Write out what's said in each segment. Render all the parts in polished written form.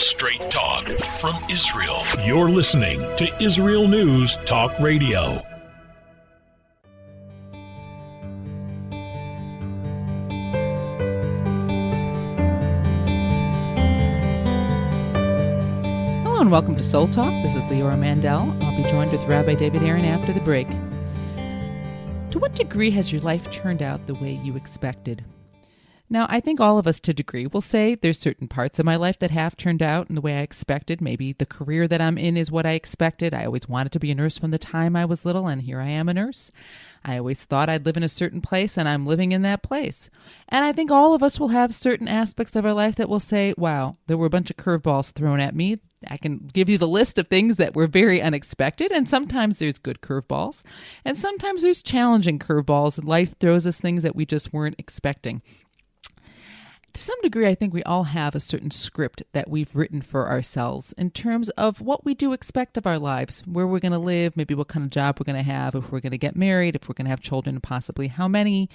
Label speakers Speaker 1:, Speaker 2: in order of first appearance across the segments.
Speaker 1: Straight talk from Israel. You're listening to Israel News Talk Radio.
Speaker 2: Hello and welcome to Soul Talk. This is Leora Mandel. I'll be joined with Rabbi David Aaron after the break. To what degree has your life turned out the way you expected? Now, I think all of us to a degree will say there's certain parts of my life that have turned out in the way I expected. Maybe the career that I'm in is what I expected. I always wanted to be a nurse from the time I was little, and here I am a nurse. I always thought I'd live in a certain place, and I'm living in that place. And I think all of us will have certain aspects of our life that will say, wow, there were a bunch of curveballs thrown at me. I can give you the list of things that were very unexpected, and sometimes there's good curveballs, and sometimes there's challenging curveballs, and life throws us things that we just weren't expecting. To some degree, I think we all have a certain script that we've written for ourselves in terms of what we do expect of our lives, where we're going to live, maybe what kind of job we're going to have, if we're going to get married, if we're going to have children, possibly how many,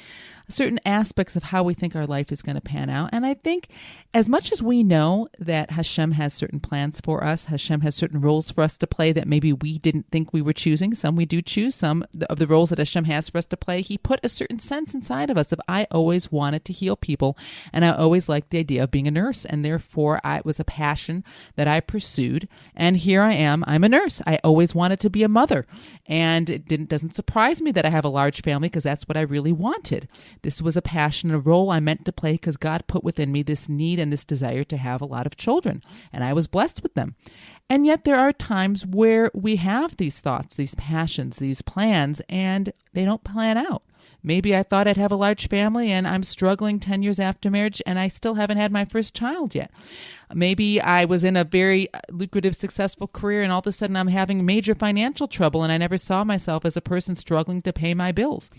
Speaker 2: certain aspects of how we think our life is going to pan out. And I think as much as we know that Hashem has certain plans for us, Hashem has certain roles for us to play that maybe we didn't think we were choosing, some we do choose, some of the roles that Hashem has for us to play, He put a certain sense inside of us of I always wanted to heal people, and I always liked the idea of being a nurse, and therefore it was a passion that I pursued, and here I am, I'm a nurse. I always wanted to be a mother, and it doesn't surprise me that I have a large family because that's what I really wanted. This was a passion, a role I meant to play because God put within me this need and this desire to have a lot of children, and I was blessed with them. And yet there are times where we have these thoughts, these passions, these plans, and they don't plan out. Maybe I thought I'd have a large family and I'm struggling 10 years after marriage and I still haven't had my first child yet. Maybe I was in a very lucrative, successful career and all of a sudden I'm having major financial trouble and I never saw myself as a person struggling to pay my bills.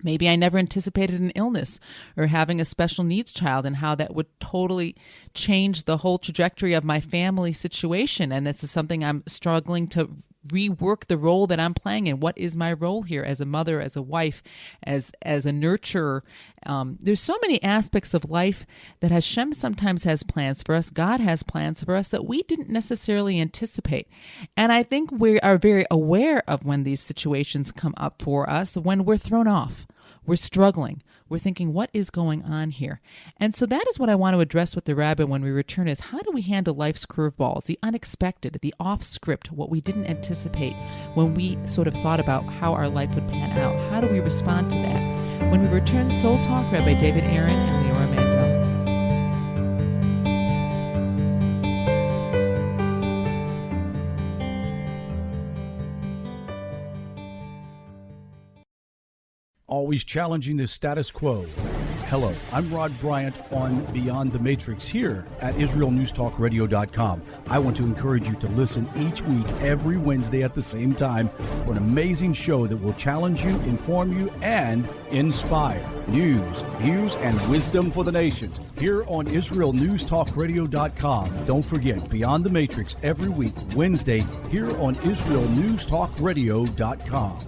Speaker 2: Maybe I never anticipated an illness or having a special needs child and how that would totally change the whole trajectory of my family situation. And this is something I'm struggling to rework the role that I'm playing in. What is my role here as a mother, as a wife, as a nurturer? There's so many aspects of life that Hashem sometimes has plans for us. God has plans for us that we didn't necessarily anticipate. And I think we are very aware of when these situations come up for us, when we're thrown off. We're struggling. We're thinking, what is going on here? And so that is what I want to address with the Rabbi when we return is how do we handle life's curveballs, the unexpected, the off script, what we didn't anticipate when we sort of thought about how our life would pan out? How do we respond to that? When we return, Soul Talk, Rabbi David Aaron and Leora Mandel.
Speaker 3: Always challenging the status quo. Hello, I'm Rod Bryant on Beyond the Matrix here at IsraelNewsTalkRadio.com. I want to encourage you to listen each week, every Wednesday at the same time, for an amazing show that will challenge you, inform you, and inspire. News, views, and wisdom for the nations here on IsraelNewsTalkRadio.com. Don't forget, Beyond the Matrix every week, Wednesday, here on IsraelNewsTalkRadio.com.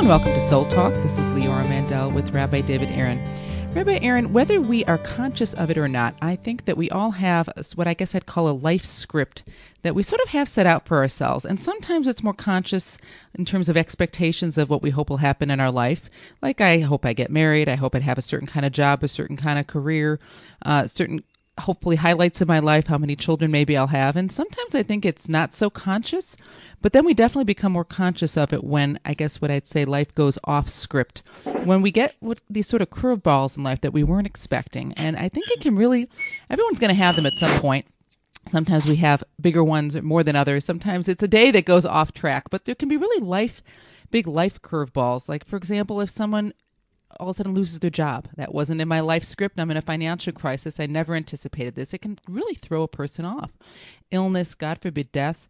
Speaker 2: Welcome to Soul Talk. This is Leora Mandel with Rabbi David Aaron. Rabbi Aaron, whether we are conscious of it or not, I think that we all have what I guess I'd call a life script that we sort of have set out for ourselves. And sometimes it's more conscious in terms of expectations of what we hope will happen in our life. Like I hope I get married. I hope I'd have a certain kind of job, a certain kind of career, certain hopefully highlights of my life, how many children maybe I'll have. And sometimes I think it's not so conscious, but then we definitely become more conscious of it when, I guess what I'd say, life goes off script. When we get these sort of curveballs in life that we weren't expecting. And I think it can really, everyone's going to have them at some point. Sometimes we have bigger ones more than others. Sometimes it's a day that goes off track, but there can be really big life curveballs. Like, for example, if someone all of a sudden loses their job. That wasn't in my life script. I'm in a financial crisis. I never anticipated this. It can really throw a person off. Illness, God forbid, death.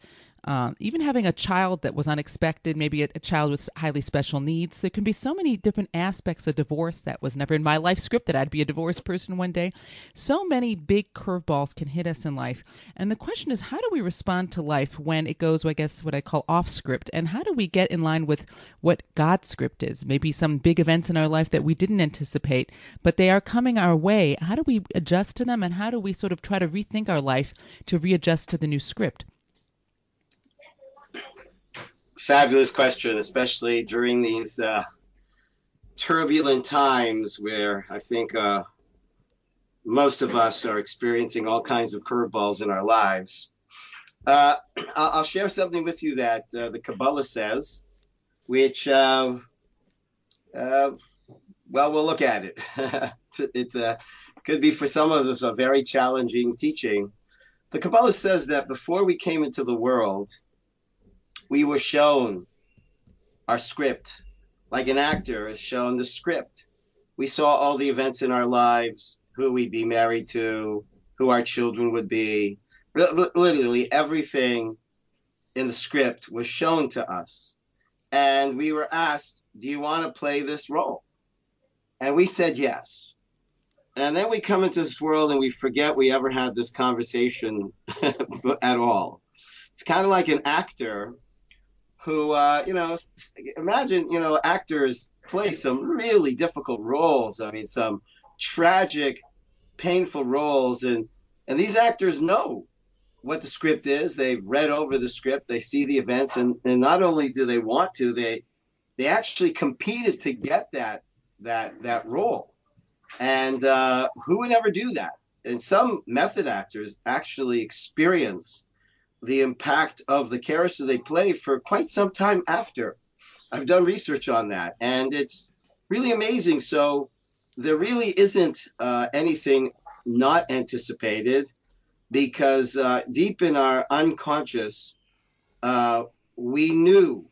Speaker 2: even having a child that was unexpected, maybe a child with highly special needs. There can be so many different aspects of divorce that was never in my life script that I'd be a divorced person one day. So many big curveballs can hit us in life. And the question is, how do we respond to life when it goes, I guess, what I call off script? And how do we get in line with what God's script is? Maybe some big events in our life that we didn't anticipate, but they are coming our way. How do we adjust to them, and how do we sort of try to rethink our life to readjust to the new script?
Speaker 4: Fabulous question, especially during these turbulent times where I think most of us are experiencing all kinds of curveballs in our lives. I'll share something with you that the Kabbalah says, which, well, we'll look at it. It could be for some of us a very challenging teaching. The Kabbalah says that before we came into the world, we were shown our script, like an actor is shown the script. We saw all the events in our lives, who we'd be married to, who our children would be. Literally everything in the script was shown to us. And we were asked, do you want to play this role? And we said yes. And then we come into this world and we forget we ever had this conversation at all. It's kind of like an actor who, imagine, actors play some really difficult roles. I mean, some tragic, painful roles. And these actors know what the script is. They've read over the script. They see the events. And not only do they want to, they actually competed to get that role. And who would ever do that? And some method actors actually experience the impact of the character they play for quite some time after. I've done research on that, and it's really amazing. So there really isn't anything not anticipated, because deep in our unconscious, we knew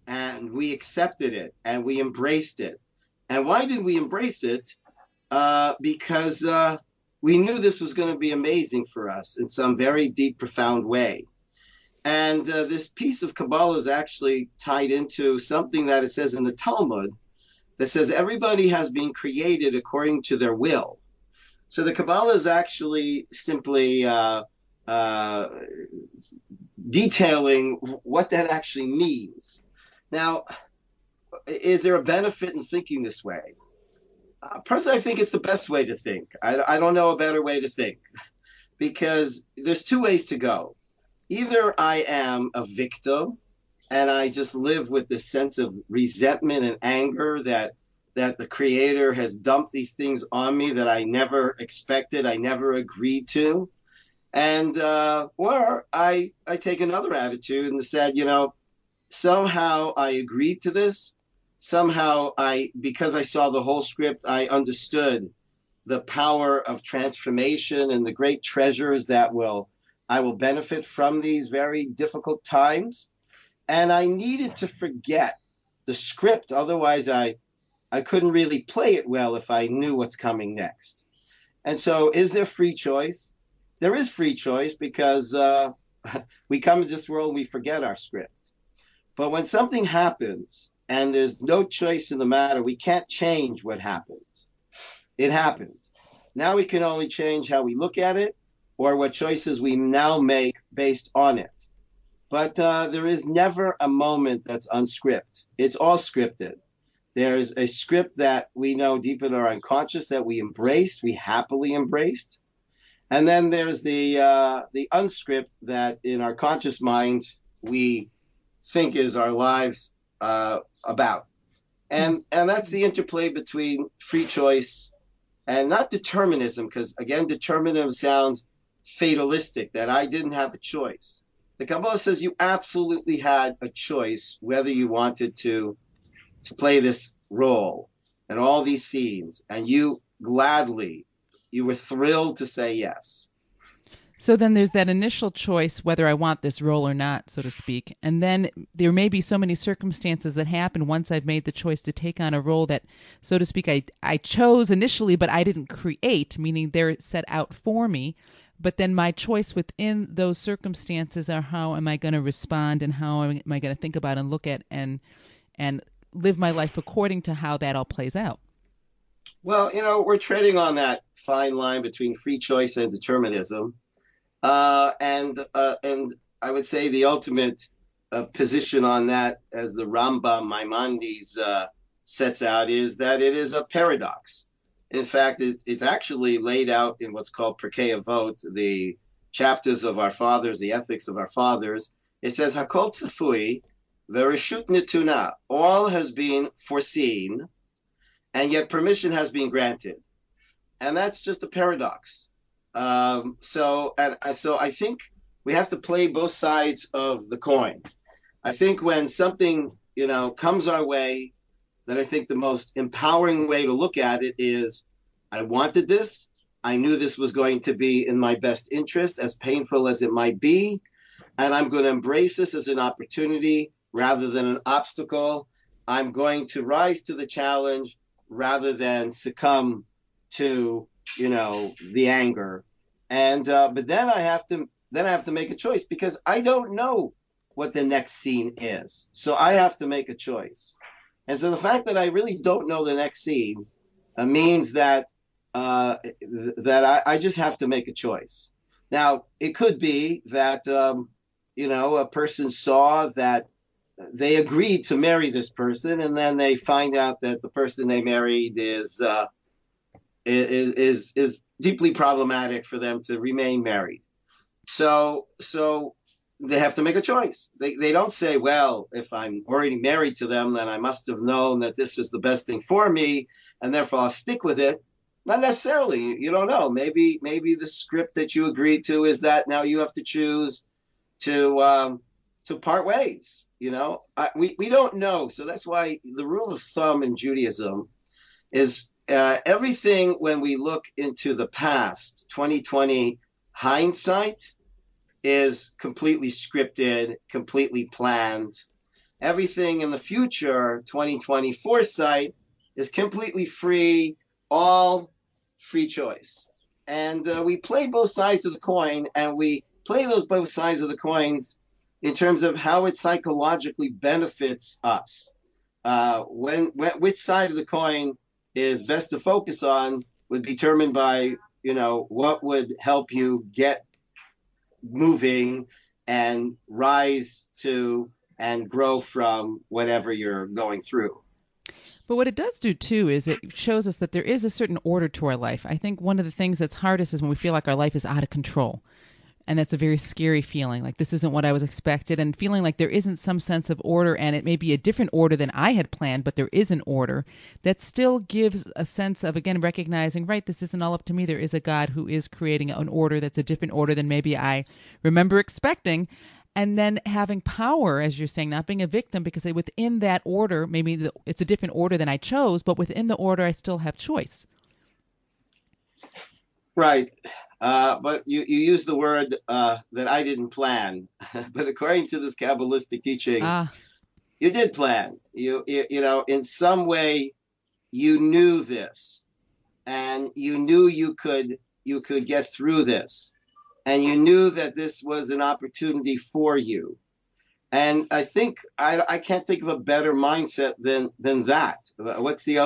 Speaker 4: and we accepted it and we embraced it. And why did we embrace it? Because we knew this was going to be amazing for us in some very deep, profound way. And this piece of Kabbalah is actually tied into something that it says in the Talmud that says everybody has been created according to their will. So the Kabbalah is actually simply detailing what that actually means. Now, is there a benefit in thinking this way? Personally, I think it's the best way to think. I don't know a better way to think, because there's two ways to go. Either I am a victim and I just live with this sense of resentment and anger that the Creator has dumped these things on me that I never expected, I never agreed to. And or I take another attitude and said, somehow I agreed to this. Somehow because I saw the whole script, I understood the power of transformation and the great treasures that I will benefit from these very difficult times. And I needed to forget the script. Otherwise, I couldn't really play it well if I knew what's coming next. And so is there free choice? There is free choice, because we come into this world and we forget our script. But when something happens and there's no choice in the matter, we can't change what happened. It happened. Now we can only change how we look at it, or what choices we now make based on it. But there is never a moment that's unscripted. It's all scripted. There's a script that we know deep in our unconscious that we embraced, we happily embraced. And then there's the unscript that in our conscious mind we think is our lives about. And that's the interplay between free choice and not determinism, because again, determinism sounds fatalistic, that I didn't have a choice. The Kabbalah says you absolutely had a choice whether you wanted to play this role and all these scenes, and you were thrilled to say yes.
Speaker 2: So then there's that initial choice whether I want this role or not, so to speak. And then there may be so many circumstances that happen once I've made the choice to take on a role that, so to speak, I chose initially, but I didn't create, meaning they're set out for me. But then my choice within those circumstances are how am I going to respond and how am I going to think about and look at and live my life according to how that all plays out.
Speaker 4: Well, we're treading on that fine line between free choice and determinism. And I would say the ultimate position on that, as the Rambam Maimonides sets out, is that it is a paradox. In fact, it's actually laid out in what's called Pirkei Avot, the chapters of our fathers, the ethics of our fathers. It says, Hakol tzafui v'reshut netuna. All has been foreseen, and yet permission has been granted. And that's just a paradox. So I think we have to play both sides of the coin. I think when something, comes our way, then I think the most empowering way to look at it is, I wanted this. I knew this was going to be in my best interest, as painful as it might be. And I'm going to embrace this as an opportunity rather than an obstacle. I'm going to rise to the challenge rather than succumb to, the anger. And but then I have to make a choice, because I don't know what the next scene is. So I have to make a choice. And so the fact that I really don't know the next scene means that I just have to make a choice. Now, it could be that a person saw that they agreed to marry this person, and then they find out that the person they married is deeply problematic for them to remain married. So they have to make a choice. They don't say, well, if I'm already married to them, then I must have known that this is the best thing for me, and therefore I'll stick with it. Not necessarily. You don't know. Maybe the script that you agreed to is that now you have to choose to part ways. We don't know. So that's why the rule of thumb in Judaism is everything when we look into the past, 2020 hindsight is completely scripted, completely planned. Everything in the future, 2020 foresight, is completely free, all free choice. And we play both sides of the coin, and we play those both sides of the coins in terms of how it psychologically benefits us. Which side of the coin is best to focus on would be determined by, what would help you get moving and rise to and grow from whatever you're going through.
Speaker 2: But what it does do, too, is it shows us that there is a certain order to our life. I think one of the things that's hardest is when we feel like our life is out of control. And that's a very scary feeling, like this isn't what I was expected, and feeling like there isn't some sense of order, and it may be a different order than I had planned, but there is an order that still gives a sense of, again, recognizing, right, this isn't all up to me. There is a God who is creating an order that's a different order than maybe I remember expecting. And then having power, as you're saying, not being a victim, because within that order, maybe it's a different order than I chose, but within the order, I still have choice.
Speaker 4: Right. But you use the word that I didn't plan. But according to this Kabbalistic teaching, you did plan. You in some way, you knew this, and you knew you could get through this, and you knew that this was an opportunity for you. And I think I can't think of a better mindset than that. What's the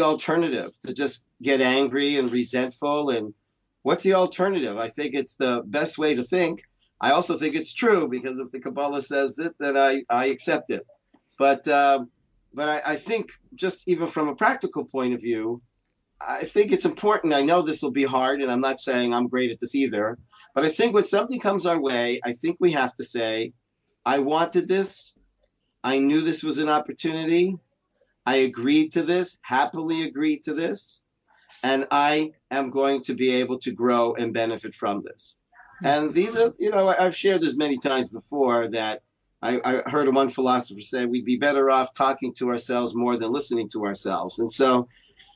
Speaker 4: alternative? To just get angry and resentful? And what's the alternative? I think it's the best way to think. I also think it's true, because if the Kabbalah says it, then I accept it. But I think, just even from a practical point of view, I think it's important. I know this will be hard, and I'm not saying I'm great at this either. But I think when something comes our way, I think we have to say, I wanted this. I knew this was an opportunity. I agreed to this, happily agreed to this, and I am going to be able to grow and benefit from this. And these are, I've shared this many times before, that I heard one philosopher say we'd be better off talking to ourselves more than listening to ourselves. And so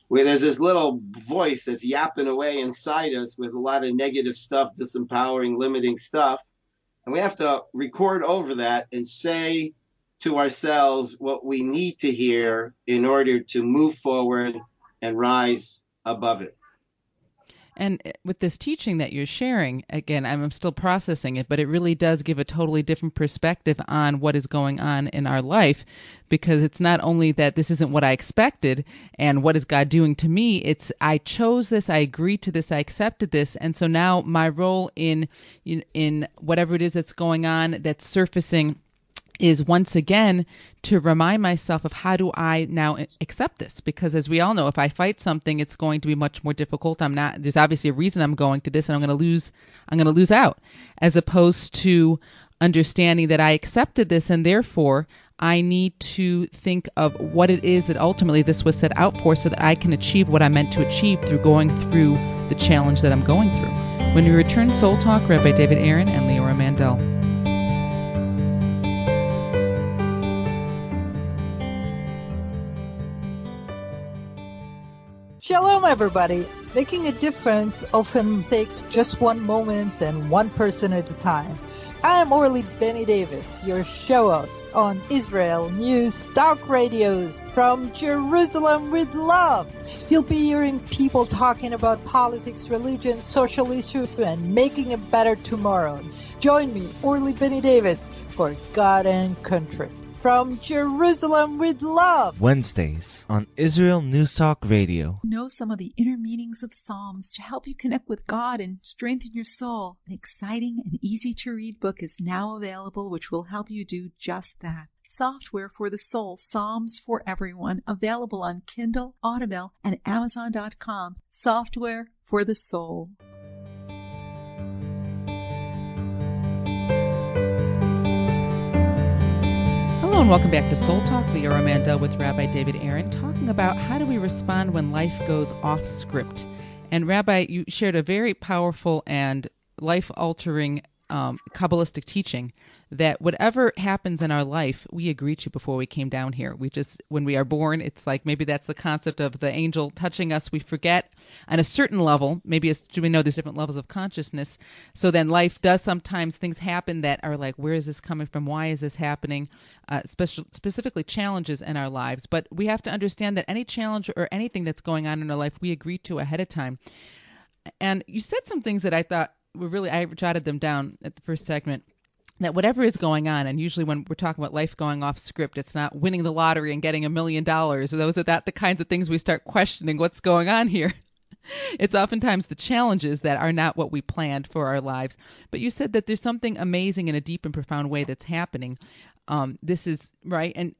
Speaker 4: there's this little voice that's yapping away inside us with a lot of negative stuff, disempowering, limiting stuff. And we have to record over that and say to ourselves what we need to hear in order to move forward and rise above it.
Speaker 2: And with this teaching that you're sharing, again, I'm still processing it, but it really does give a totally different perspective on what is going on in our life, because it's not only that this isn't what I expected and what is God doing to me, it's I chose this, I agreed to this, I accepted this, and so now my role in whatever it is that's going on, that's surfacing, is once again to remind myself of how do I now accept this? Because as we all know, if I fight something, it's going to be much more difficult. There's obviously a reason I'm going through this, and I'm going to lose out, as opposed to understanding that I accepted this, and therefore I need to think of what it is that ultimately this was set out for, so that I can achieve what I meant to achieve through going through the challenge that I'm going through. When we return, Soul Talk, Rabbi David Aaron and Leora Mandel.
Speaker 5: Shalom, everybody. Making a difference often takes just one moment and one person at a time. I am Orly Benny Davis, your show host on Israel News Talk Radios from Jerusalem with love. You'll be hearing people talking about politics, religion, social issues, and making a better tomorrow. Join me, Orly Benny Davis, for God and Country. From Jerusalem with love.
Speaker 6: Wednesdays on Israel News Talk Radio.
Speaker 7: Know some of the inner meanings of Psalms to help you connect with God and strengthen your soul. An exciting and easy to read book is now available, which will help you do just that. Software for the Soul, Psalms for Everyone, available on Kindle, Audible, and Amazon.com. Software for the Soul.
Speaker 2: Hello and welcome back to Soul Talk. Leora Mandel with Rabbi David Aaron, talking about how do we respond when life goes off script. And Rabbi, you shared a very powerful and life-altering Kabbalistic teaching that whatever happens in our life, we agree to before we came down here. When we are born, it's like maybe that's the concept of the angel touching us. We forget on a certain level, maybe we know there's different levels of consciousness. So then life does sometimes things happen that are like, where is this coming from? Why is this happening? Specifically challenges in our lives. But we have to understand that any challenge or anything that's going on in our life, we agree to ahead of time. And you said some things that I thought were really, I jotted them down at the first segment, that whatever is going on, and usually when we're talking about life going off script, it's not winning the lottery and getting $1 million. Those are the kinds of things we start questioning what's going on here. It's oftentimes the challenges that are not what we planned for our lives. But you said that there's something amazing in a deep and profound way that's happening. This is right.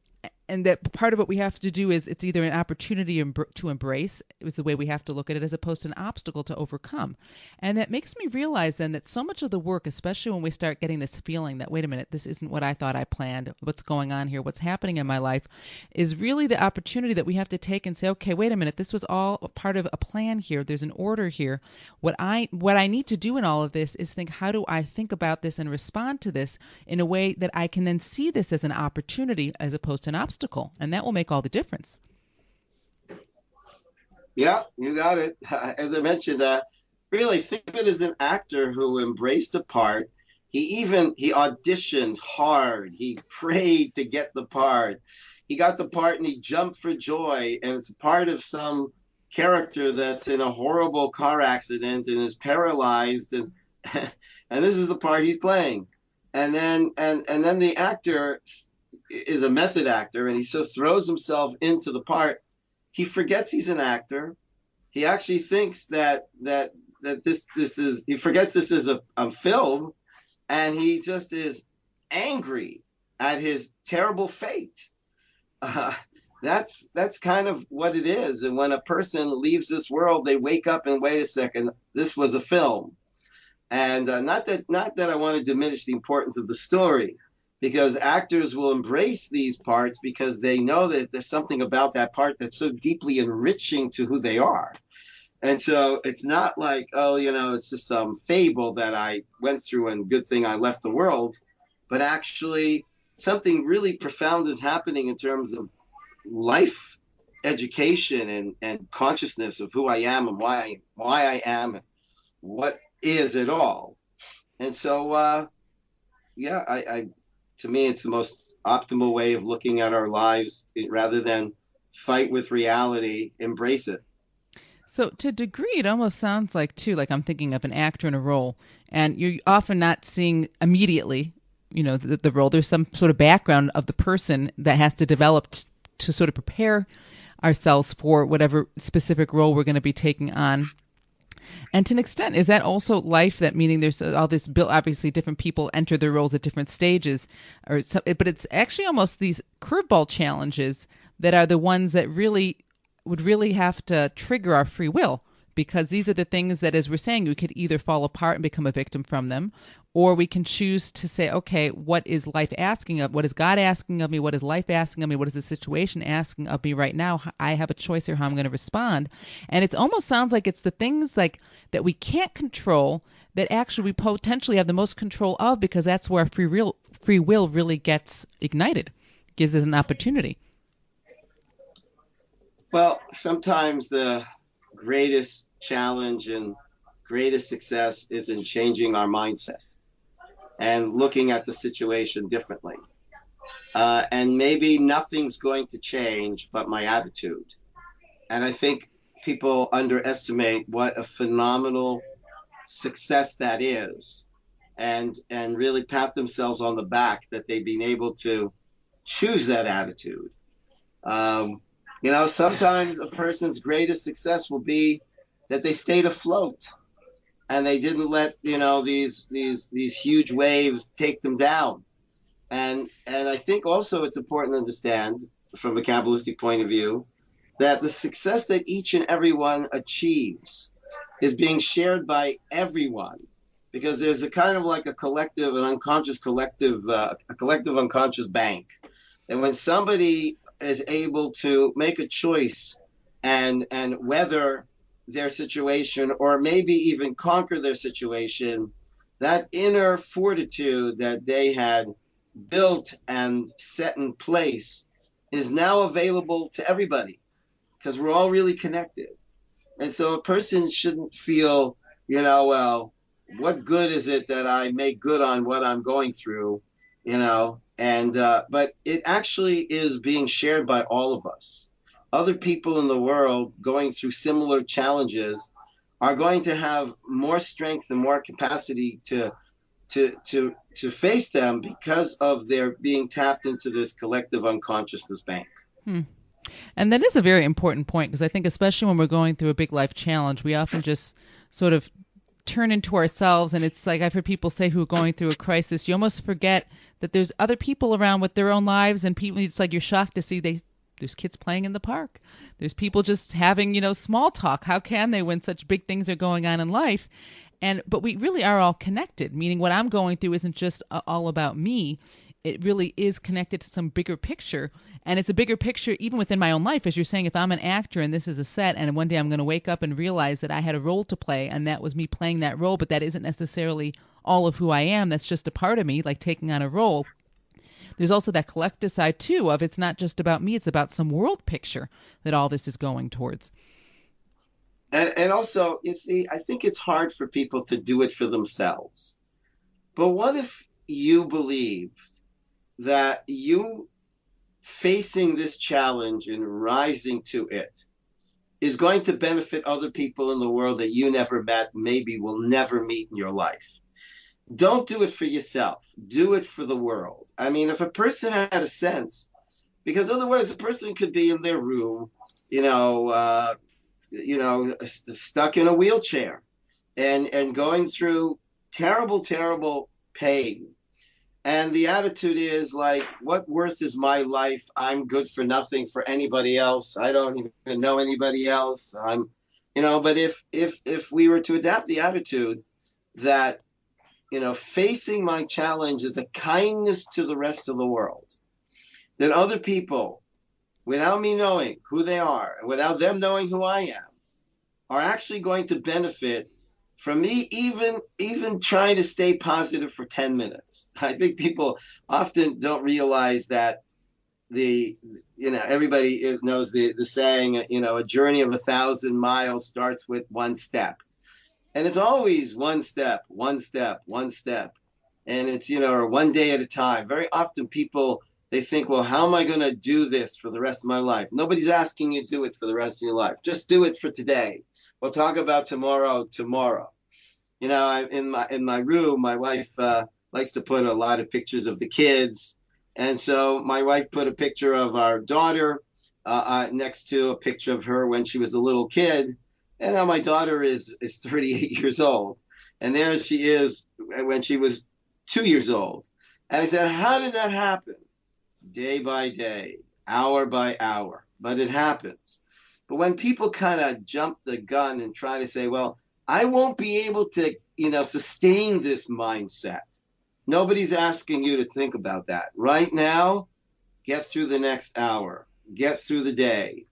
Speaker 2: And that part of what we have to do is it's either an opportunity to embrace, is the way we have to look at it, as opposed to an obstacle to overcome. And that makes me realize then that so much of the work, especially when we start getting this feeling that, wait a minute, this isn't what I thought I planned, what's going on here, what's happening in my life, is really the opportunity that we have to take and say, okay, wait a minute, this was all a part of a plan here. There's an order here. What I need to do in all of this is think, how do I think about this and respond to this in a way that I can then see this as an opportunity as opposed to an obstacle? And that will make all the difference.
Speaker 4: Yeah, you got it. As I mentioned, really think of it as an actor who embraced a part. He auditioned hard. He prayed to get the part. He got the part and he jumped for joy. And it's a part of some character that's in a horrible car accident and is paralyzed. And and this is the part he's playing. And then the actor is a method actor, and he so throws himself into the part, he forgets he's an actor. He actually thinks that this is, he forgets this is a film, and he just is angry at his terrible fate. That's kind of what it is. And when a person leaves this world, they wake up and wait a second, this was a film. And not that I want to diminish the importance of the story, because actors will embrace these parts because they know that there's something about that part that's so deeply enriching to who they are. And so it's not like, oh, it's just some fable that I went through and good thing I left the world, but actually something really profound is happening in terms of life education and consciousness of who I am and why I am and what is it all. And so, to me, it's the most optimal way of looking at our lives. Rather than fight with reality, embrace it.
Speaker 2: So to a degree, it almost sounds like, too, like I'm thinking of an actor in a role, and you're often not seeing immediately, the role. There's some sort of background of the person that has to develop to sort of prepare ourselves for whatever specific role we're going to be taking on. And to an extent, is that also life? That meaning there's all this built, obviously different people enter their roles at different stages, but it's actually almost these curveball challenges that are the ones that would really have to trigger our free will, because these are the things that, as we're saying, we could either fall apart and become a victim from them, or we can choose to say, okay, what is life asking of? What is God asking of me? What is life asking of me? What is the situation asking of me right now? I have a choice here how I'm going to respond. And it almost sounds like it's the things like that we can't control that actually we potentially have the most control of, because that's where free will really gets ignited, gives us an opportunity.
Speaker 4: Well, sometimes the greatest challenge and greatest success is in changing our mindset and looking at the situation differently. And maybe nothing's going to change but my attitude. And I think people underestimate what a phenomenal success that is, and really pat themselves on the back that they've been able to choose that attitude. Sometimes a person's greatest success will be that they stayed afloat and they didn't let, these huge waves take them down. And I think also it's important to understand from a Kabbalistic point of view that the success that each and everyone achieves is being shared by everyone, because there's a kind of like a collective, an unconscious collective, a collective unconscious bank. And when somebody is able to make a choice and weather their situation, or maybe even conquer their situation, that inner fortitude that they had built and set in place is now available to everybody, because we're all really connected. And so a person shouldn't feel, well, what good is it that I make good on what I'm going through, but it actually is being shared by all of us. Other people in the world going through similar challenges are going to have more strength and more capacity to face them because of their being tapped into this collective unconsciousness bank.
Speaker 2: And that is a very important point, because I think especially when we're going through a big life challenge, we often just sort of turn into ourselves. And it's like I've heard people say who are going through a crisis, you almost forget that there's other people around with their own lives, and people, it's like you're shocked to see there's kids playing in the park. There's people just having, small talk. How can they when such big things are going on in life? But we really are all connected, meaning what I'm going through isn't just all about me. It really is connected to some bigger picture. And it's a bigger picture even within my own life. As you're saying, if I'm an actor and this is a set, and one day I'm going to wake up and realize that I had a role to play, and that was me playing that role, but that isn't necessarily all of who I am. That's just a part of me, like taking on a role. There's also that collective side, too, of it's not just about me. It's about some world picture that all this is going towards.
Speaker 4: And also, you see, I think it's hard for people to do it for themselves. But what if you believed that you facing this challenge and rising to it is going to benefit other people in the world that you never met, maybe will never meet in your life? Don't do it for yourself. Do it for the world. I mean, if a person had a sense, because otherwise a person could be in their room, stuck in a wheelchair and going through terrible, terrible pain. And the attitude is like, what worth is my life? I'm good for nothing for anybody else. I don't even know anybody else. But if we were to adapt the attitude that, facing my challenge is a kindness to the rest of the world, that other people, without me knowing who they are, and without them knowing who I am, are actually going to benefit from me even trying to stay positive for 10 minutes. I think people often don't realize that everybody knows the saying, a journey of 1,000 miles starts with one step. And it's always one step, one step, one step. And it's, or one day at a time. Very often people, they think, well, how am I going to do this for the rest of my life? Nobody's asking you to do it for the rest of your life. Just do it for today. We'll talk about tomorrow. You know, in my room, my wife likes to put a lot of pictures of the kids, and so my wife put a picture of our daughter next to a picture of her when she was a little kid, and now my daughter is 38 years old, and there she is when she was 2 years old. And I said, how did that happen? Day by day, hour by hour, but it happens. But when people kind of jump the gun and try to say, well, I won't be able to, sustain this mindset. Nobody's asking you to think about that. Right now, get through the next hour, get through the day,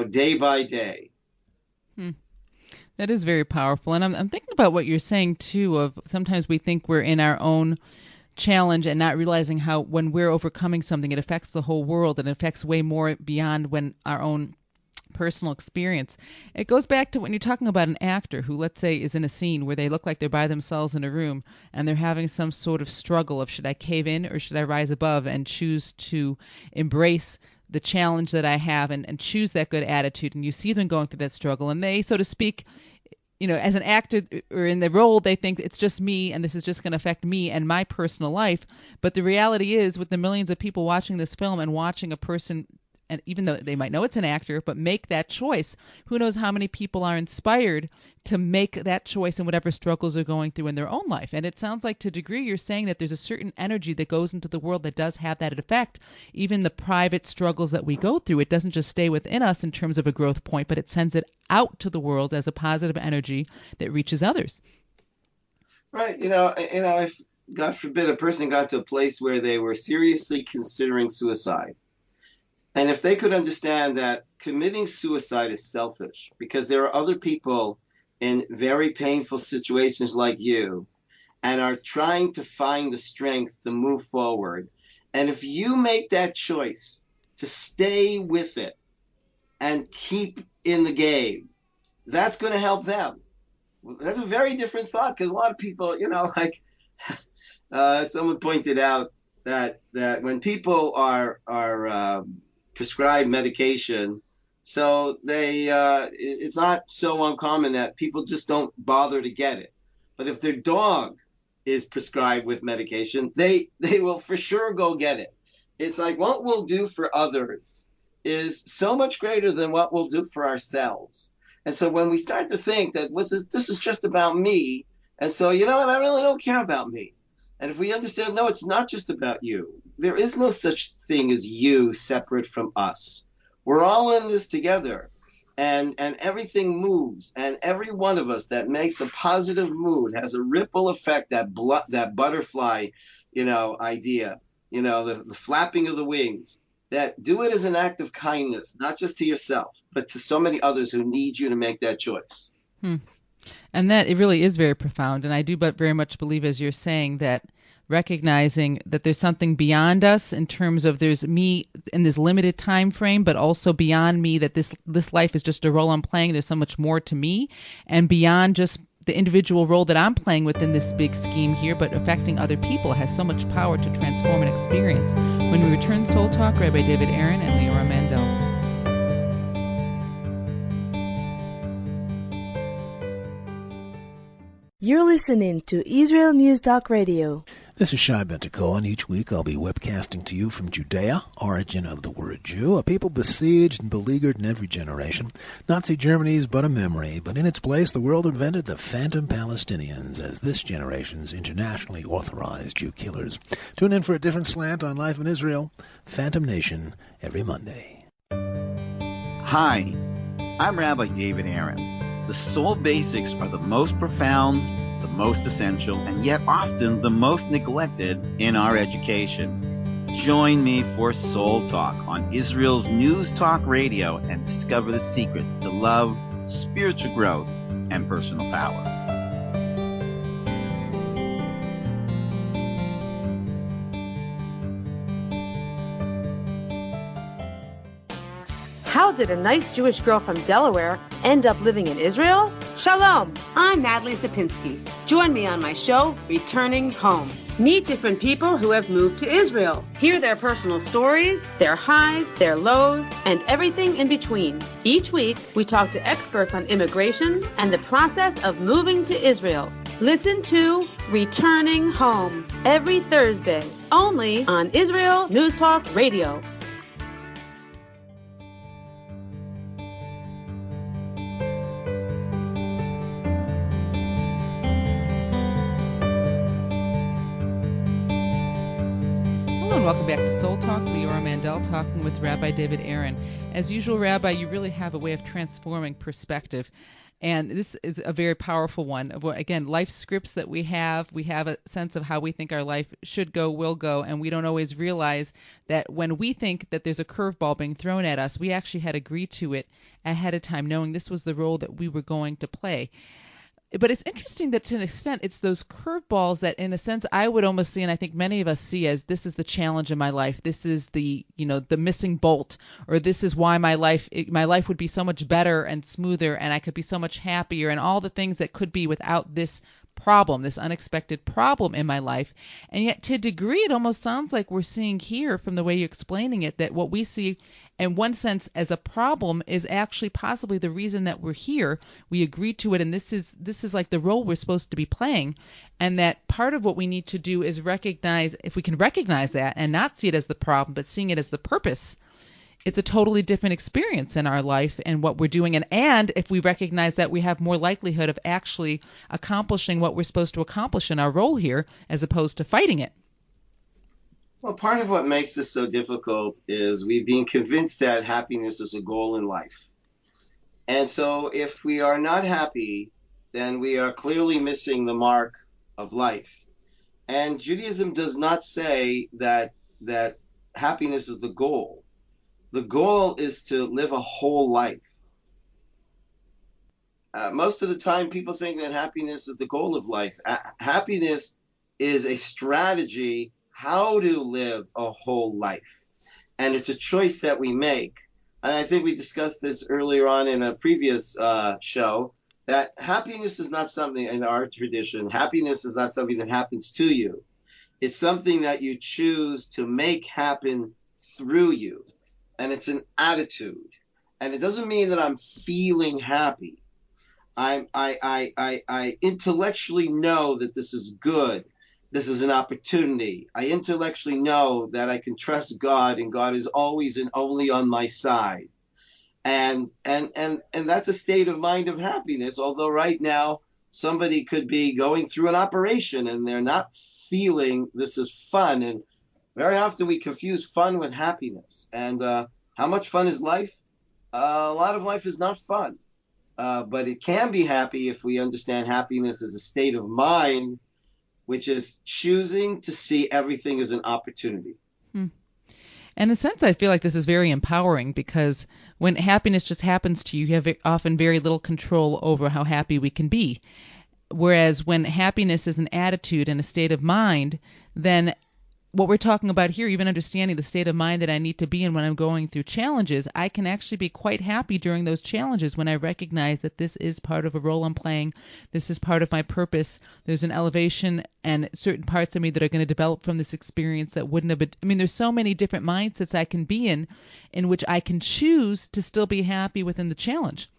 Speaker 4: day by day.
Speaker 2: That is very powerful. And I'm thinking about what you're saying, too, of sometimes we think we're in our own challenge and not realizing how when we're overcoming something, it affects the whole world and it affects way more beyond when our own personal experience. It goes back to when you're talking about an actor who, let's say, is in a scene where they look like they're by themselves in a room and they're having some sort of struggle of should I cave in or should I rise above and choose to embrace the challenge that I have and choose that good attitude. And you see them going through that struggle and they, so to speak, as an actor or in the role, they think it's just me and this is just going to affect me and my personal life. But the reality is with the millions of people watching this film and watching a person, and even though they might know it's an actor, but make that choice, who knows how many people are inspired to make that choice in whatever struggles they're going through in their own life. And it sounds like to a degree you're saying that there's a certain energy that goes into the world that does have that effect. Even the private struggles that we go through, it doesn't just stay within us in terms of a growth point, but it sends it out to the world as a positive energy that reaches others.
Speaker 4: Right. If, God forbid, a person got to a place where they were seriously considering suicide, and if they could understand that committing suicide is selfish because there are other people in very painful situations like you and are trying to find the strength to move forward. And if you make that choice to stay with it and keep in the game, that's going to help them. That's a very different thought because a lot of people, someone pointed out that when people are prescribed medication, so it's not so uncommon that people just don't bother to get it. But if their dog is prescribed with medication, they will for sure go get it. It's like what we'll do for others is so much greater than what we'll do for ourselves. And so when we start to think that this is just about me, and so I really don't care about me. And if we understand, no, it's not just about you. There is no such thing as you separate from us. We're all in this together, and everything moves. And every one of us that makes a positive mood has a ripple effect, that butterfly, idea, the flapping of the wings. That do it as an act of kindness, not just to yourself, but to so many others who need you to make that choice.
Speaker 2: And that it really is very profound. And I do but very much believe, as you're saying, that recognizing that there's something beyond us in terms of there's me in this limited time frame, but also beyond me, that this life is just a role I'm playing. There's so much more to me and beyond just the individual role that I'm playing within this big scheme here, but affecting other people has so much power to transform an experience. When we return, Soul Talk, Rabbi David Aaron and Leora Mandel.
Speaker 8: You're listening to Israel News Talk Radio.
Speaker 9: This is Shai Ben-Tekoa, and each week I'll be webcasting to you from Judea, origin of the word Jew, a people besieged and beleaguered in every generation. Nazi Germany's but a memory, but in its place the world invented the phantom Palestinians as this generation's internationally authorized Jew killers. Tune in for a different slant on life in Israel, Phantom Nation, every Monday.
Speaker 10: Hi, I'm Rabbi David Aaron. The soul basics are the most profound, the most essential, and yet often the most neglected in our education. Join me for Soul Talk on Israel's News Talk Radio and discover the secrets to love, spiritual growth, and personal power.
Speaker 11: How did a nice Jewish girl from Delaware end up living in Israel? Shalom, I'm Natalie Sapinski. Join me on my show, Returning Home. Meet different people who have moved to Israel. Hear their personal stories, their highs, their lows, and everything in between. Each week, we talk to experts on immigration and the process of moving to Israel. Listen to Returning Home every Thursday, only on Israel News Talk Radio.
Speaker 2: Welcome back to Soul Talk. Leora Mandel talking with Rabbi David Aaron. As usual, Rabbi, you really have a way of transforming perspective. And this is a very powerful one. Again, life scripts that we have a sense of how we think our life should go, will go, and we don't always realize that when we think that there's a curveball being thrown at us, we actually had agreed to it ahead of time, knowing this was the role that we were going to play. But it's interesting that to an extent, it's those curveballs that in a sense I would almost see, and I think many of us see as this is the challenge in my life. This is the missing bolt, or this is why my life would be so much better and smoother, and I could be so much happier, and all the things that could be without this problem, this unexpected problem in my life. And yet to a degree, it almost sounds like we're seeing here from the way you're explaining it, that what we see in one sense as a problem is actually possibly the reason that we're here. We agreed to it, and this is like the role we're supposed to be playing. And that part of what we need to do is recognize, if we can recognize that and not see it as the problem, but seeing it as the purpose, it's a totally different experience in our life and what we're doing. And if we recognize that, we have more likelihood of actually accomplishing what we're supposed to accomplish in our role here, as opposed to fighting it.
Speaker 4: Well, part of what makes this so difficult is we've been convinced that happiness is a goal in life. And so if we are not happy, then we are clearly missing the mark of life. And Judaism does not say that happiness is the goal. The goal is to live a whole life. Most of the time, people think that happiness is the goal of life. Happiness is a strategy how to live a whole life. And it's a choice that we make. And I think we discussed this earlier on in a previous show, that happiness is not something in our tradition. Happiness is not something that happens to you. It's something that you choose to make happen through you. And it's an attitude. And it doesn't mean that I'm feeling happy. I intellectually know that this is good. This is an opportunity. I intellectually know that I can trust God, and God is always and only on my side. And that's a state of mind of happiness. Although right now somebody could be going through an operation and they're not feeling this is fun. And very often we confuse fun with happiness. And how much fun is life? A lot of life is not fun. But it can be happy if we understand happiness as a state of mind, which is choosing to see everything as an opportunity.
Speaker 2: In a sense, I feel like this is very empowering, because when happiness just happens to you, you have often very little control over how happy we can be. Whereas when happiness is an attitude and a state of mind, then what we're talking about here, even understanding the state of mind that I need to be in when I'm going through challenges, I can actually be quite happy during those challenges when I recognize that this is part of a role I'm playing. This is part of my purpose. There's an elevation and certain parts of me that are going to develop from this experience that wouldn't have been. I mean, there's so many different mindsets I can be in which I can choose to still be happy within the challenge.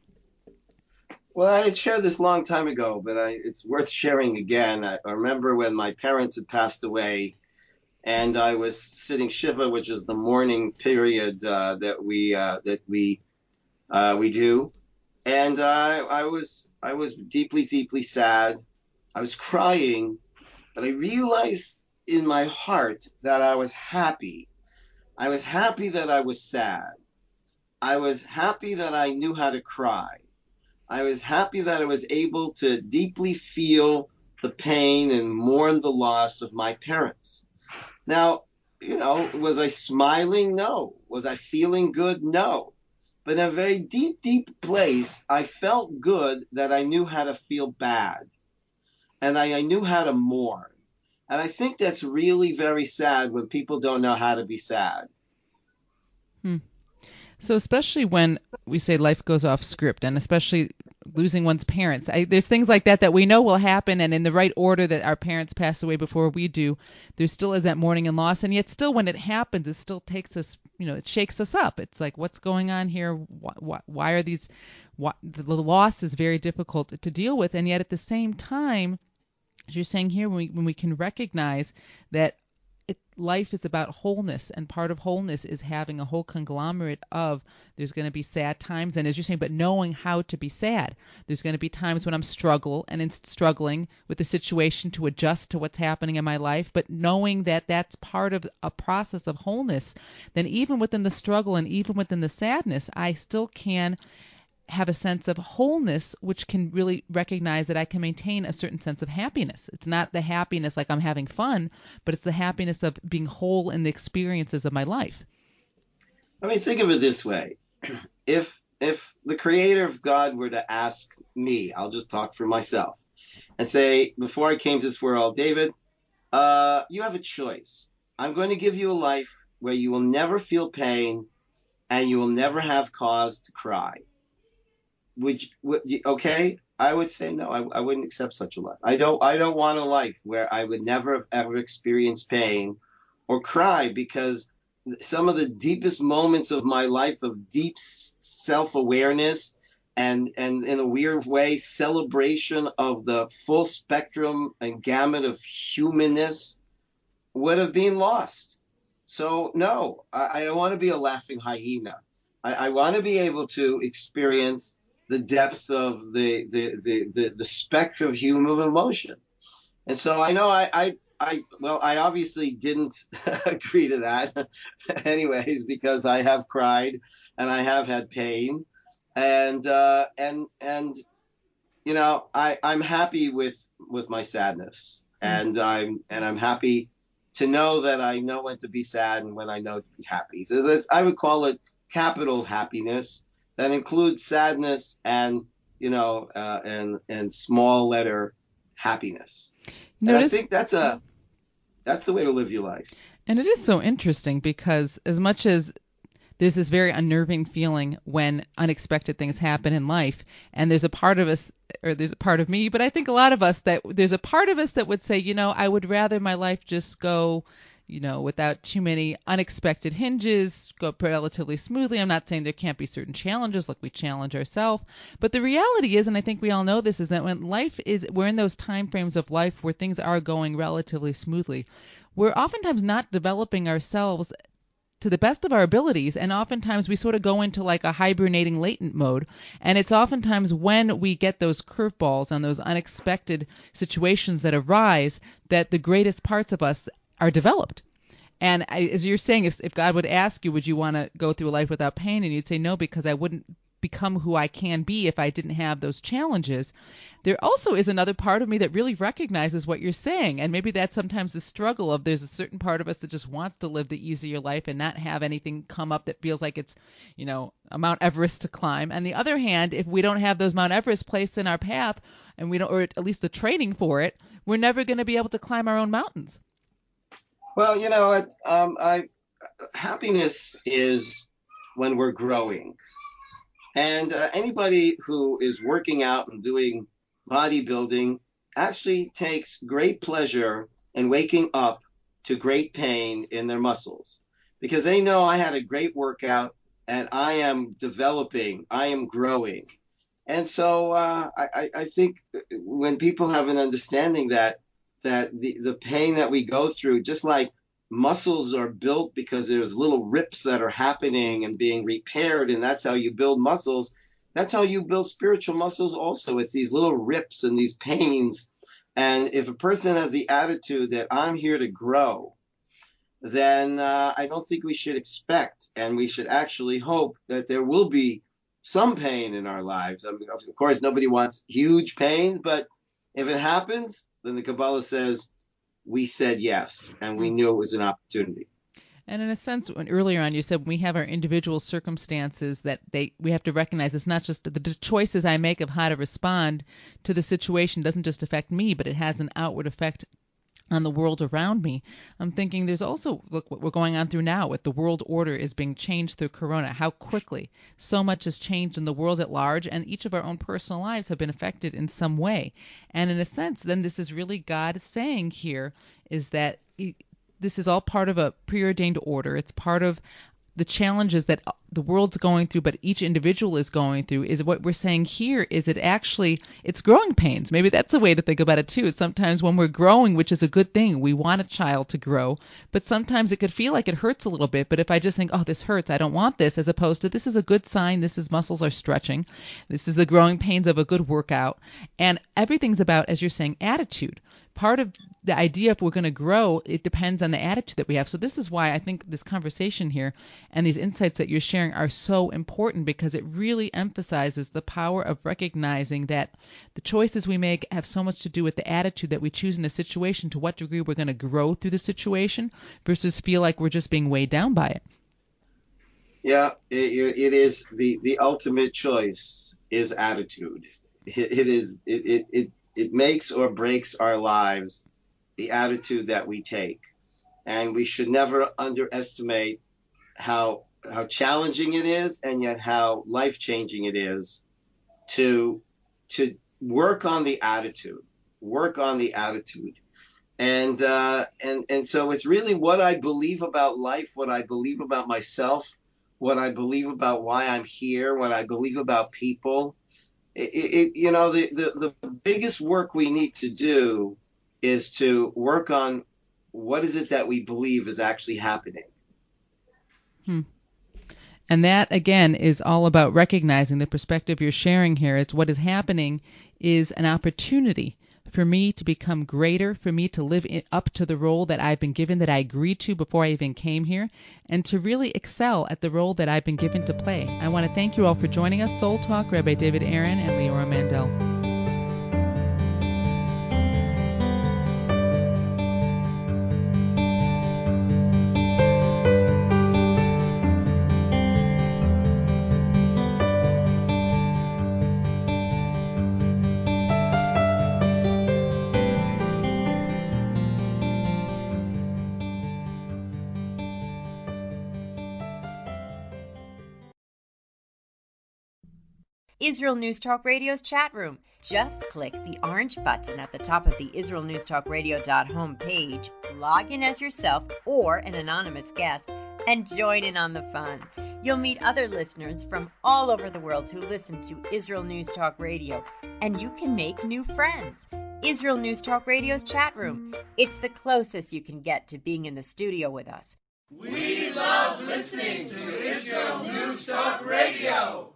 Speaker 4: Well, I had shared this a long time ago, but it's worth sharing again. I remember when my parents had passed away, and I was sitting Shiva, which is the mourning period that we do, and I was deeply, deeply sad. I was crying, but I realized in my heart that I was happy. I was happy that I was sad. I was happy that I knew how to cry. I was happy that I was able to deeply feel the pain and mourn the loss of my parents. Now, was I smiling? No. Was I feeling good? No. But in a very deep, deep place, I felt good that I knew how to feel bad. And I knew how to mourn. And I think that's really very sad when people don't know how to be sad.
Speaker 2: So especially when we say life goes off script, and especially losing one's parents. There's things like that we know will happen, and in the right order that our parents pass away before we do, there still is that mourning and loss. And yet still when it happens, it still takes us, it shakes us up. It's like, what's going on here? Why are these, the loss is very difficult to deal with. And yet at the same time, as you're saying here, when we can recognize that life is about wholeness, and part of wholeness is having a whole conglomerate of, there's going to be sad times, and as you're saying, but knowing how to be sad. There's going to be times when I'm struggling with the situation to adjust to what's happening in my life, but knowing that that's part of a process of wholeness, then even within the struggle and even within the sadness, I still can have a sense of wholeness, which can really recognize that I can maintain a certain sense of happiness. It's not the happiness like I'm having fun, but it's the happiness of being whole in the experiences of my life.
Speaker 4: I mean, think of it this way. If the creator of God were to ask me, I'll just talk for myself, and say, before I came to this world, David, you have a choice. I'm going to give you a life where you will never feel pain and you will never have cause to cry. Okay, I would say no. I wouldn't accept such a life. I don't want a life where I would never have ever experienced pain or cry, because some of the deepest moments of my life of deep self-awareness and in a weird way celebration of the full spectrum and gamut of humanness would have been lost. So no, I don't want to be a laughing hyena. I want to be able to experience the depth of the spectrum of human emotion. And so I know I obviously didn't agree to that anyways, because I have cried and I have had pain, and I'm happy with my sadness, and I'm happy to know that I know when to be sad and when I know to be happy. So I would call it capital happiness. That includes sadness and small letter happiness. And I think that's the way to live your life.
Speaker 2: And it is so interesting, because as much as there's this very unnerving feeling when unexpected things happen in life, and there's a part of us, or there's a part of me, but I think a lot of us, that there's a part of us that would say, I would rather my life just go without too many unexpected hinges, go relatively smoothly. I'm not saying there can't be certain challenges, like we challenge ourselves. But the reality is, and I think we all know this, is that when we're in those time frames of life where things are going relatively smoothly, we're oftentimes not developing ourselves to the best of our abilities, and oftentimes we sort of go into like a hibernating latent mode. And it's oftentimes when we get those curveballs and those unexpected situations that arise that the greatest parts of us are developed. And as you're saying, if God would ask you, would you want to go through a life without pain? And you'd say no, because I wouldn't become who I can be if I didn't have those challenges. There also is another part of me that really recognizes what you're saying. And maybe that's sometimes the struggle of, there's a certain part of us that just wants to live the easier life and not have anything come up that feels like it's, a Mount Everest to climb. On the other hand, if we don't have those Mount Everest placed in our path, and we don't, or at least the training for it, we're never going to be able to climb our own mountains.
Speaker 4: Well, happiness is when we're growing. And anybody who is working out and doing bodybuilding actually takes great pleasure in waking up to great pain in their muscles, because they know I had a great workout and I am developing, I am growing. And so I think when people have an understanding that the pain that we go through, just like muscles are built because there's little rips that are happening and being repaired, and that's how you build muscles, that's how you build spiritual muscles also. It's these little rips and these pains. And if a person has the attitude that I'm here to grow, then I don't think we should expect, and we should actually hope that there will be some pain in our lives. I mean, of course, nobody wants huge pain, but if it happens, then the Kabbalah says we said yes, and we knew it was an opportunity.
Speaker 2: And in a sense, when earlier on you said we have our individual circumstances that we have to recognize it's not just the choices I make of how to respond to the situation doesn't just affect me, but it has an outward effect on the world around me, I'm thinking there's also, look, what we're going on through now with the world order is being changed through Corona, how quickly so much has changed in the world at large, and each of our own personal lives have been affected in some way. And in a sense, then this is really God saying here is that this is all part of a preordained order. It's part of the challenges that the world's going through, but each individual is going through. Is what we're saying here is it's growing pains. Maybe that's a way to think about it too. Sometimes when we're growing, which is a good thing, we want a child to grow, but sometimes it could feel like it hurts a little bit. But if I just think, oh, this hurts, I don't want this, as opposed to this is a good sign, muscles are stretching, this is the growing pains of a good workout. And everything's about, as you're saying, attitude. Part of the idea, if we're going to grow, it depends on the attitude that we have. So this is why I think this conversation here and these insights that you're sharing are so important, because it really emphasizes the power of recognizing that the choices we make have so much to do with the attitude that we choose in a situation, to what degree we're going to grow through the situation versus feel like we're just being weighed down by it.
Speaker 4: Yeah, it is the ultimate choice is attitude. It makes or breaks our lives, the attitude that we take. And we should never underestimate how challenging it is, and yet how life-changing it is to work on the attitude. And so it's really what I believe about life, what I believe about myself, what I believe about why I'm here, what I believe about people. The biggest work we need to do is to work on what is it that we believe is actually happening.
Speaker 2: And that, again, is all about recognizing the perspective you're sharing here. It's what is happening is an opportunity for me to become greater, for me to live up to the role that I've been given, that I agreed to before I even came here, and to really excel at the role that I've been given to play. I want to thank you all for joining us. Soul Talk, Rabbi David Aaron and Leora Mandel.
Speaker 12: Israel News Talk Radio's chat room. Just click the orange button at the top of the IsraelNewsTalkRadio.home page, log in as yourself or an anonymous guest, and join in on the fun. You'll meet other listeners from all over the world who listen to Israel News Talk Radio, and you can make new friends. Israel News Talk Radio's chat room. It's the closest you can get to being in the studio with us.
Speaker 13: We love listening to Israel News Talk Radio.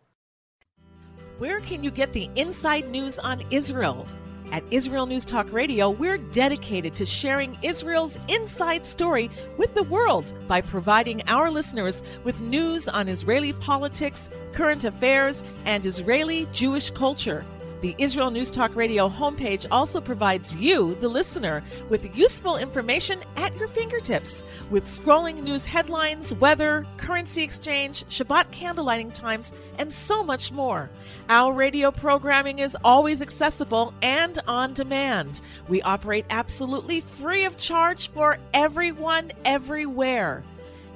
Speaker 14: Where can you get the inside news on Israel? At Israel News Talk Radio, we're dedicated to sharing Israel's inside story with the world by providing our listeners with news on Israeli politics, current affairs, and Israeli Jewish culture. The Israel News Talk Radio homepage also provides you, the listener, with useful information at your fingertips, with scrolling news headlines, weather, currency exchange, Shabbat candlelighting times, and so much more. Our radio programming is always accessible and on demand. We operate absolutely free of charge for everyone, everywhere.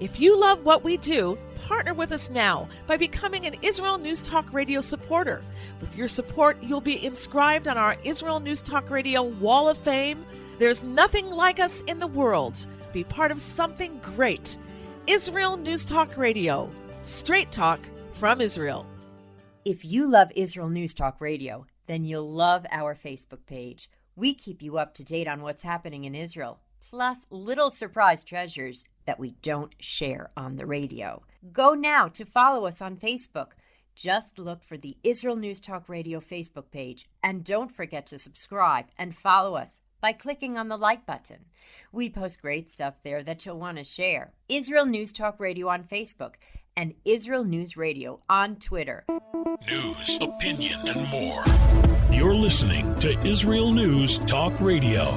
Speaker 14: If you love what we do, partner with us now by becoming an Israel News Talk Radio supporter. With your support, you'll be inscribed on our Israel News Talk Radio Wall of Fame. There's nothing like us in the world. Be part of something great. Israel News Talk Radio. Straight talk from Israel.
Speaker 12: If you love Israel News Talk Radio, then you'll love our Facebook page. We keep you up to date on what's happening in Israel, plus little surprise treasures that we don't share on the radio. Go now to follow us on Facebook. Just look for the Israel News Talk Radio Facebook page, and don't forget to subscribe and follow us by clicking on the like button. We post great stuff there that you'll want to share. Israel News Talk Radio on Facebook and Israel News Radio on Twitter.
Speaker 1: News, opinion, and more. You're listening to Israel News Talk Radio.